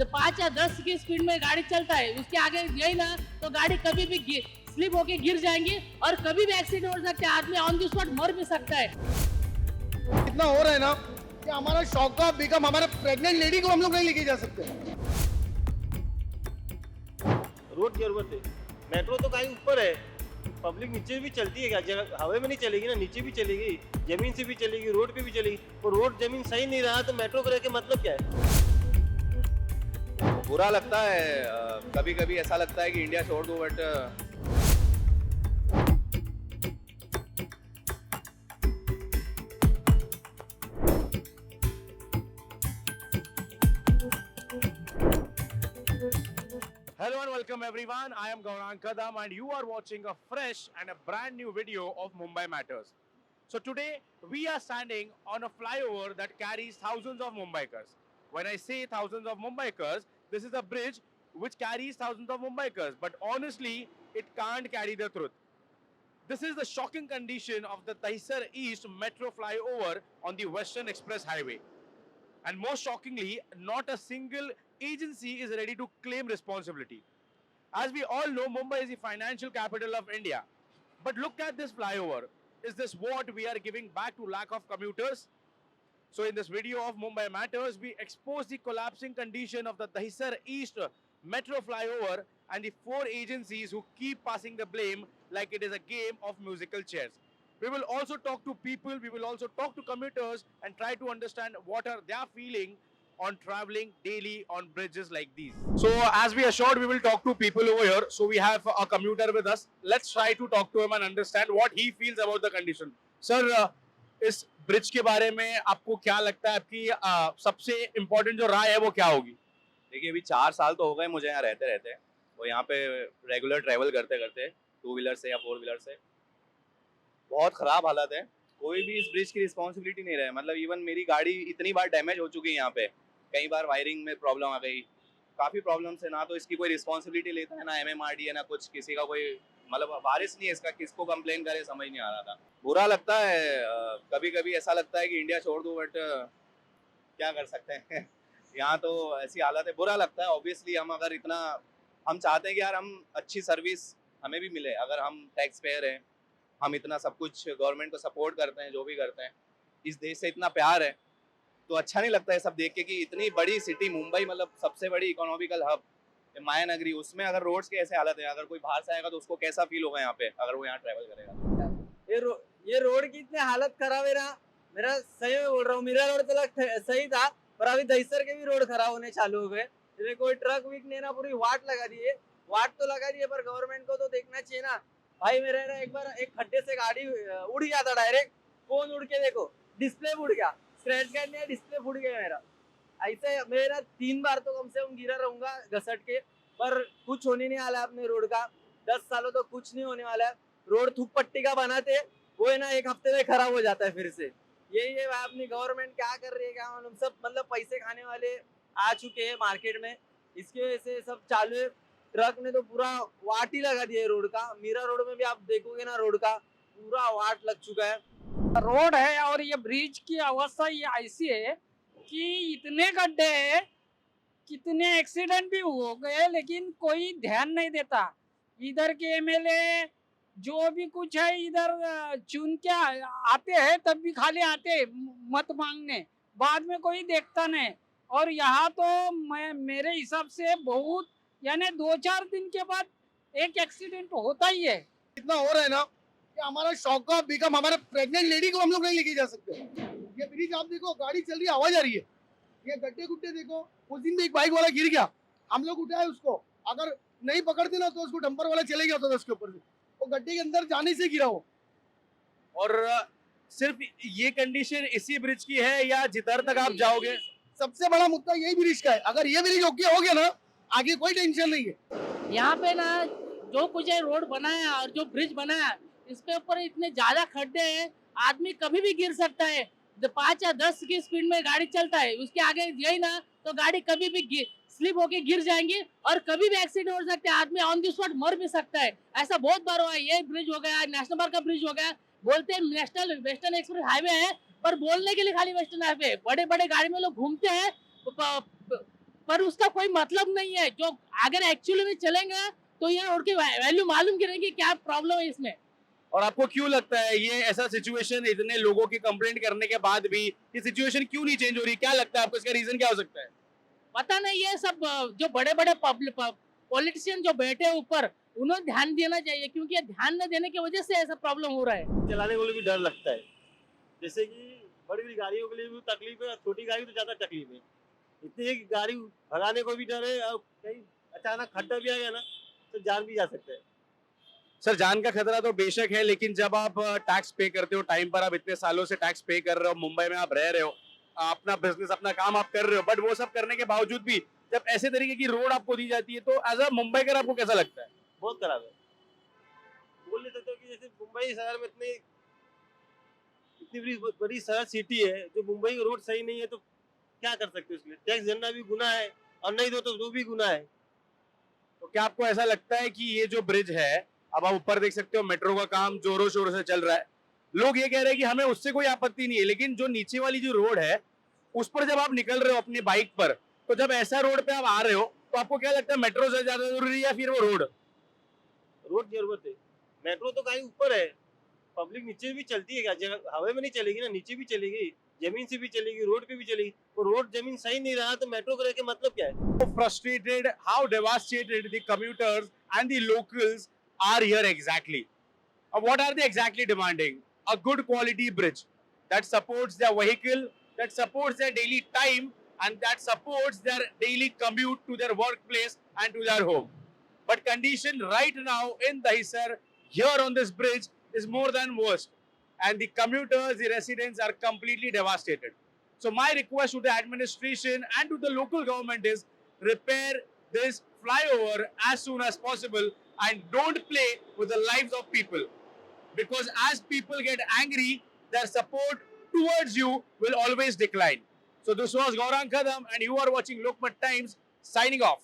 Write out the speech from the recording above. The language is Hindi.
5 या 10 की स्पीड में गाड़ी चलता है, उसके आगे गई ना तो गाड़ी कभी भी स्लिप होके गिर जाएंगी और कभी भी एक्सीडेंट हो सकता है, आदमी ऑन द स्पॉट मर भी सकता है। इतना हो रहा है ना कि हमारा शौकत बेगम, हमारे प्रेग्नेंट लेडी को हम लोग नहीं लेके जा सकते। रोड जरूरत है, मेट्रो तो कहीं ऊपर है, पब्लिक नीचे भी चलती है क्या? जगह हवा में नहीं चलेगी ना, नीचे भी चलेगी, जमीन से भी चलेगी, रोड पे भी चलेगी। और रोड जमीन सही नहीं रहा तो मेट्रो को रह के मतलब क्या है? बुरा लगता है, कभी कभी ऐसा लगता है कि इंडिया छोड़ दूं, but Hello and welcome everyone. I am Gaurang Kadam and you are watching a fresh and a brand new video of Mumbai Matters. So today we are standing on a flyover that carries thousands of Mumbaikars. When I say thousands of Mumbaikars, this is a bridge which carries thousands of Mumbaikars, but honestly it can't carry the truth. This is the shocking condition of the Dahisar East metro flyover on the Western Express Highway. And most shockingly, not a single agency is ready to claim responsibility. As we all know, Mumbai is the financial capital of India. But look at this flyover. Is this what we are giving back to lack of commuters? So in this video of Mumbai Matters, we expose the collapsing condition of the Dahisar East metro flyover and the 4 agencies who keep passing the blame like it is a game of musical chairs. We will also talk to people, we will also talk to commuters and try to understand what are their feeling on traveling daily on bridges like these. So as we assured, we will talk to people over here. So we have a commuter with us. Let's try to talk to him and understand what he feels about the condition. Sir, इस ब्रिज के बारे में आपको क्या लगता है? आपकी सबसे इम्पोर्टेंट जो राय है वो क्या होगी? देखिए अभी 4 साल तो हो गए मुझे यहाँ रहते रहते, और यहाँ पे रेगुलर ट्रैवल करते करते 2 व्हीलर से या 4 व्हीलर से बहुत ख़राब हालत है। कोई भी इस ब्रिज की रिस्पॉन्सिबिलिटी नहीं रहे। मतलब इवन मेरी गाड़ी इतनी बार डैमेज हो चुकी है यहाँ पे, कई बार वायरिंग में प्रॉब्लम आ गई, काफ़ी प्रॉब्लम्स है। ना तो इसकी कोई रिस्पॉन्सिबिलिटी लेता है, ना MMRD है, ना कुछ किसी का कोई मतलब वारिस नहीं है इसका, किसको कंप्लेन करे समझ नहीं आ रहा था। बुरा लगता है, कभी कभी ऐसा लगता है कि इंडिया छोड़ दूं, बट क्या कर सकते हैं यहाँ तो ऐसी हालत है। बुरा लगता है ऑब्वियसली। हम चाहते हैं कि यार हम अच्छी सर्विस हमें भी मिले। अगर हम टैक्स पेयर हैं, हम इतना सब कुछ गवर्नमेंट को सपोर्ट करते हैं, जो भी करते हैं, इस देश से इतना प्यार है, तो अच्छा नहीं लगता है सब देख के कि इतनी बड़ी सिटी मुंबई, मतलब सबसे बड़ी इकोनॉमिकल हब, माया नगरी, उसमें अगर रोड्स की ऐसे हालत है, अगर कोई बाहर से आएगा तो उसको कैसा फील होगा यहाँ पे अगर वो यहाँ ट्रैवल करेगा। ये रोड की इतनी हालत खराब है ना, मेरा सही में बोल रहा हूँ, मेरा रोड तो सही था, पर अभी दहिसर के भी रोड खराब होने चालू हो गए। जैसे कोई ट्रक वीक ने ना पूरी वाट लगा दिए, पर गवर्नमेंट को तो देखना चाहिए ना भाई। मेरा ना एक बार एक खड्डे से गाड़ी उड़ गया था डायरेक्ट, फोन उड़ के देखो, डिस्प्ले फूट गया, स्क्रैच कार्ड नहीं, डिस्प्ले फूट गया मेरा। ऐसे मेरा 3 बार तो कम से कम गिरा रहूंगा घसट के, पर कुछ होने नहीं वाला है अपने रोड का। 10 सालों तो कुछ नहीं होने वाला है। रोड थूक पट्टी का बनाते, वो है ना 1 हफ्ते में खराब हो जाता है फिर से। यही है अपनी गवर्नमेंट क्या कर रही है, क्या मालूम। सब मतलब पैसे खाने वाले आ चुके हैं मार्केट में, इसकी वजह से सब चालू है। ट्रक ने तो पूरा वाट ही लगा दिया है रोड का। मीरा रोड में भी आप देखोगे ना, रोड का पूरा वाट लग चुका है। रोड है और ये ब्रिज की अवस्था ये ऐसी है कि इतने गड्ढे हैं, कितने एक्सीडेंट भी हो गए, लेकिन कोई ध्यान नहीं देता। इधर के MLA जो भी कुछ है इधर चुन के आते हैं, तब भी खाली आते मत मांगने, बाद में कोई देखता नहीं। और यहाँ तो मेरे हिसाब से बहुत, यानी 2-4 दिन के बाद एक एक्सीडेंट होता ही है। इतना हो रहा है ना कि हमारा शौकत बेगम, हमारे प्रेग्नेंट लेडी को हम लोग नहीं लेके जा सकते। ये ब्रिज आप देखो, गाड़ी चल रही है, आवाज आ रही है। ये गड्ढे गुड्ढे देखो, उस दिन भी एक बाइक वाला गिर गया, हम लोग उठाए उसको। अगर नहीं पकड़ते ना तो उसको डंपर वाला चले गया था उसके ऊपर से, वो गड्ढे के अंदर जाने से गिरा हो। और सिर्फ ये कंडीशन इसी ब्रिज की है या जिधर तक आप जाओगे? सबसे बड़ा मुद्दा यही ब्रिज का है। अगर ये ब्रिज ओके हो गया ना, आगे कोई टेंशन नहीं है। यहाँ पे ना जो कुछ है रोड बनाया और जो ब्रिज बनाया, इसके ऊपर इतने ज्यादा खड्डे हैं, आदमी कभी भी गिर सकता है। 5 या 10 की स्पीड में गाड़ी चलता है, उसके आगे गई ना तो गाड़ी कभी भी स्लिप होके गिर जाएंगी और कभी भी एक्सीडेंट हो सकता है, आदमी ऑन द स्पॉट मर भी सकता है। ऐसा बहुत बार हुआ है। ये ब्रिज हो गया, नेशनल पार्क का ब्रिज हो गया, बोलते हैं नेशनल वेस्टर्न एक्सप्रेस हाईवे है, पर बोलने के लिए खाली वेस्टर्न हाईवे। बड़े बड़े गाड़ी में लोग घूमते हैं, पर उसका कोई मतलब नहीं है। जो अगर एक्चुअली में चलेंगे तो ये रोड की वैल्यू मालूम करेंगे क्या प्रॉब्लम है इसमें। और आपको क्यों लगता है ये ऐसा सिचुएशन, इतने लोगों की कंप्लेंट करने के बाद भी ये सिचुएशन क्यों नहीं चेंज हो रही? क्या लगता है आपको, इसका रीजन क्या हो सकता है? पता नहीं ये सब जो बड़े बड़े पॉलिटिशियन जो बैठे हैं ऊपर, उन्हें ध्यान देना चाहिए, क्योंकि ये ध्यान न देने की वजह से ऐसा प्रॉब्लम हो रहा है। चलाने को भी डर लगता है। जैसे कि बड़ी बड़ी गाड़ियों के लिए भी तकलीफ है, छोटी गाड़ी तो ज्यादा तकलीफ है। इतनी गाड़ी भगाने को भी डर है, और कहीं अचानक खड्डा भी आ गया ना तो जान भी जा सकता है। सर, जान का खतरा तो बेशक है, लेकिन जब आप टैक्स पे करते हो टाइम पर, आप इतने सालों से टैक्स पे कर रहे हो, मुंबई में आप रह रहे हो, अपना बिजनेस अपना काम आप कर रहे हो, बट वो सब करने के बावजूद भी जब ऐसे तरीके की रोड आपको दी जाती है तो एज अ मुंबईकर आपको कैसा लगता है? बहुत खराब है। बोल नहीं सकते कि जैसे मुंबई शहर में इतनी बड़ी शहर सिटी है, जो मुंबई की रोड सही नहीं है तो क्या कर सकते हो उसके लिए? टैक्स देना भी गुनाह है, और नहीं दो तो वो भी गुनाह है। तो क्या आपको ऐसा लगता है कि ये जो ब्रिज है, अब आप ऊपर देख सकते हो मेट्रो का काम जोरों शोरों से चल रहा है, लोग ये कह रहे हैं कि हमें उससे कोई आपत्ति नहीं है, लेकिन जो नीचे वाली जो रोड है उस पर जब आप निकल रहे हो अपनी बाइक पर, तो जब ऐसा रोड पे आप आ रहे हो तो आपको क्या लगता है, मेट्रो से ज्यादा जरूरी है या फिर वो रोड? रोड की जरूरत है। मेट्रो तो कहीं ऊपर है, पब्लिक नीचे भी चलती है क्या? हवा में नहीं चलेगी ना, नीचे भी चलेगी, जमीन से भी चलेगी, रोड पे भी चलेगी। तो रोड जमीन सही नहीं रहा तो मेट्रो को लेके मतलब क्या है? Frustrated how devastated the commuters and the locals are here exactly. What are they exactly demanding? A good quality bridge that supports their vehicle, that supports their daily time, and that supports their daily commute to their workplace and to their home. But condition right now in Dahisar, here on this bridge, is more than worst. And the commuters, the residents are completely devastated. So my request to the administration and to the local government is repair this flyover as soon as possible and don't play with the lives of people. Because as people get angry, their support towards you will always decline. So this was Gaurang Kadam and you are watching Lokmat Times, signing off.